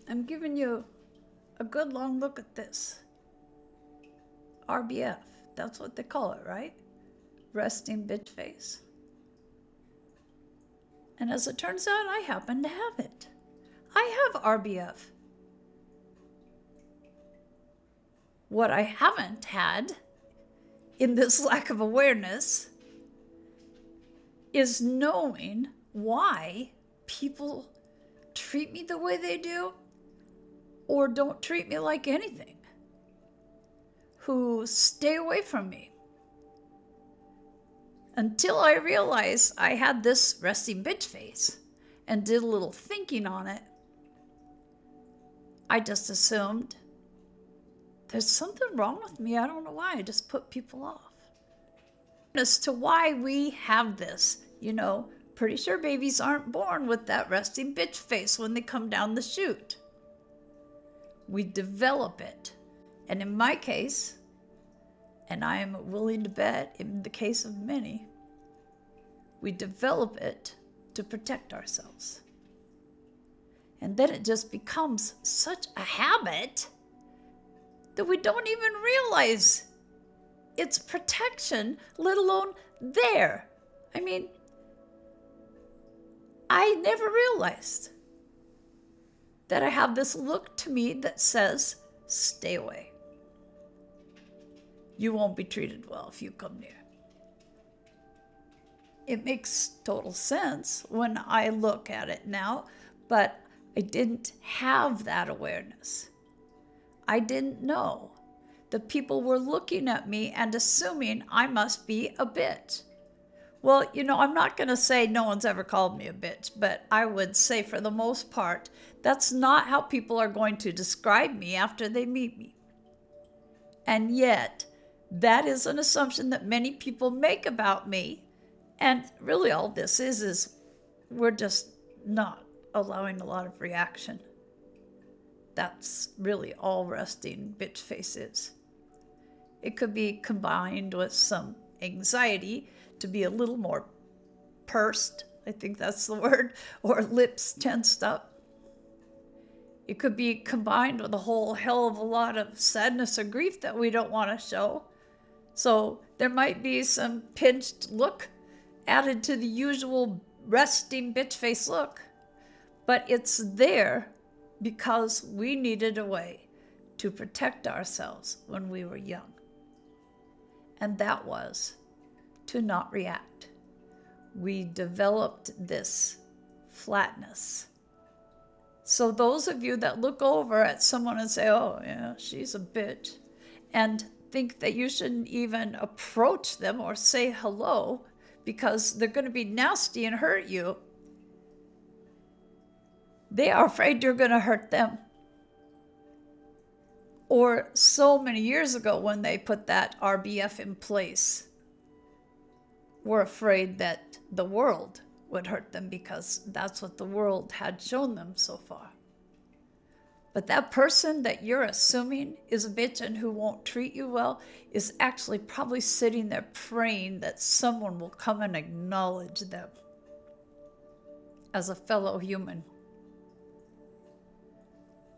I'm giving you a good long look at this. RBF, that's what they call it, right? Resting bitch face. And as it turns out, I happen to have it. I have RBF. What I haven't had in this lack of awareness is knowing why people treat me the way they do or don't treat me like anything, who stay away from me. Until I realized I had this resting bitch face and did a little thinking on it, I just assumed there's something wrong with me. I don't know why. I just put people off. As to why we have this, pretty sure babies aren't born with that resting bitch face when they come down the chute. We develop it. And in my case, and I am willing to bet in the case of many, we develop it to protect ourselves. And then it just becomes such a habit that we don't even realize it's protection, let alone there. I mean, I never realized that I have this look to me that says, stay away. You won't be treated well if you come near. It makes total sense when I look at it now, but I didn't have that awareness. I didn't know that people were looking at me and assuming I must be a bitch. Well, I'm not going to say no one's ever called me a bitch, but I would say for the most part, that's not how people are going to describe me after they meet me. And yet, that is an assumption that many people make about me. And really all this is we're just not allowing a lot of reaction. That's really all resting bitch face is. It could be combined with some anxiety to be a little more pursed, I think that's the word, or lips tensed up. It could be combined with a whole hell of a lot of sadness or grief that we don't want to show. So there might be some pinched look added to the usual resting bitch face look, but it's there because we needed a way to protect ourselves when we were young. And that was to not react. We developed this flatness. So those of you that look over at someone and say, oh yeah, she's a bitch, and think that you shouldn't even approach them or say hello because they're going to be nasty and hurt you, they are afraid you're going to hurt them. Or so many years ago when they put that RBF in place, were afraid that the world would hurt them because that's what the world had shown them so far. But that person that you're assuming is a bitch and who won't treat you well is actually probably sitting there praying that someone will come and acknowledge them as a fellow human.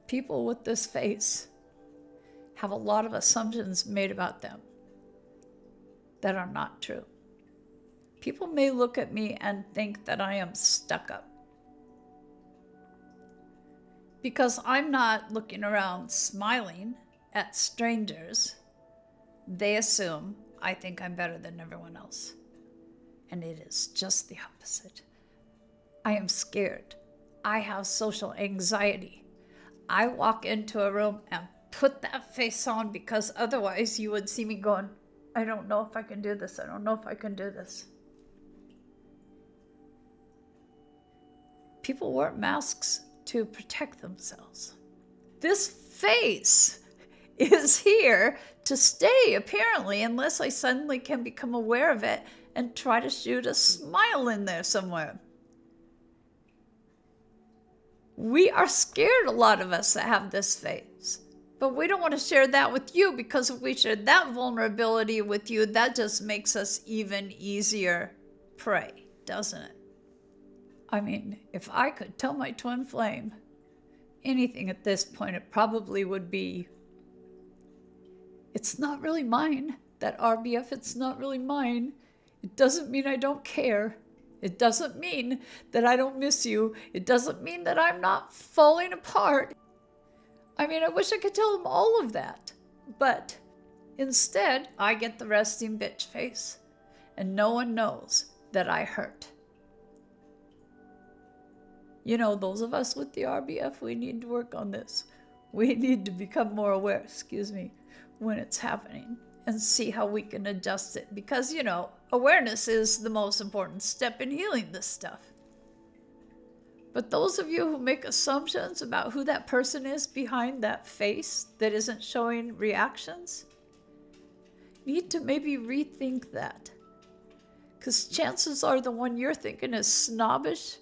People with this face have a lot of assumptions made about them that are not true. People may look at me and think that I am stuck up because I'm not looking around smiling at strangers. They assume I think I'm better than everyone else. And it is just the opposite. I am scared. I have social anxiety. I walk into a room and put that face on because otherwise you would see me going, I don't know if I can do this. I don't know if I can do this. People wear masks to protect themselves. This face is here to stay, apparently, unless I suddenly can become aware of it and try to shoot a smile in there somewhere. We are scared, a lot of us that have this face, but we don't want to share that with you because if we share that vulnerability with you, that just makes us even easier prey, doesn't it? I mean, if I could tell my twin flame anything at this point, it probably would be, it's not really mine. That RBF, it's not really mine. It doesn't mean I don't care. It doesn't mean that I don't miss you. It doesn't mean that I'm not falling apart. I mean, I wish I could tell them all of that. But instead, I get the resting bitch face. And no one knows that I hurt. You know, those of us with the RBF, we need to work on this. We need to become more aware, when it's happening and see how we can adjust it. Because, you know, awareness is the most important step in healing this stuff. But those of you who make assumptions about who that person is behind that face that isn't showing reactions, need to maybe rethink that. Because chances are the one you're thinking is snobbish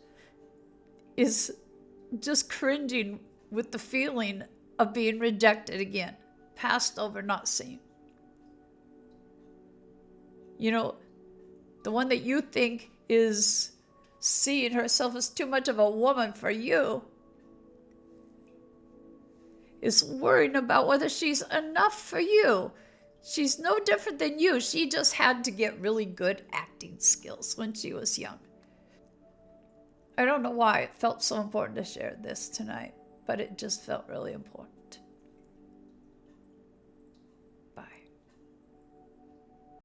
is just cringing with the feeling of being rejected again, passed over, not seen. You know, the one that you think is seeing herself as too much of a woman for you is worrying about whether she's enough for you. She's no different than you. She just had to get really good acting skills when she was young. I don't know why it felt so important to share this tonight, but it just felt really important.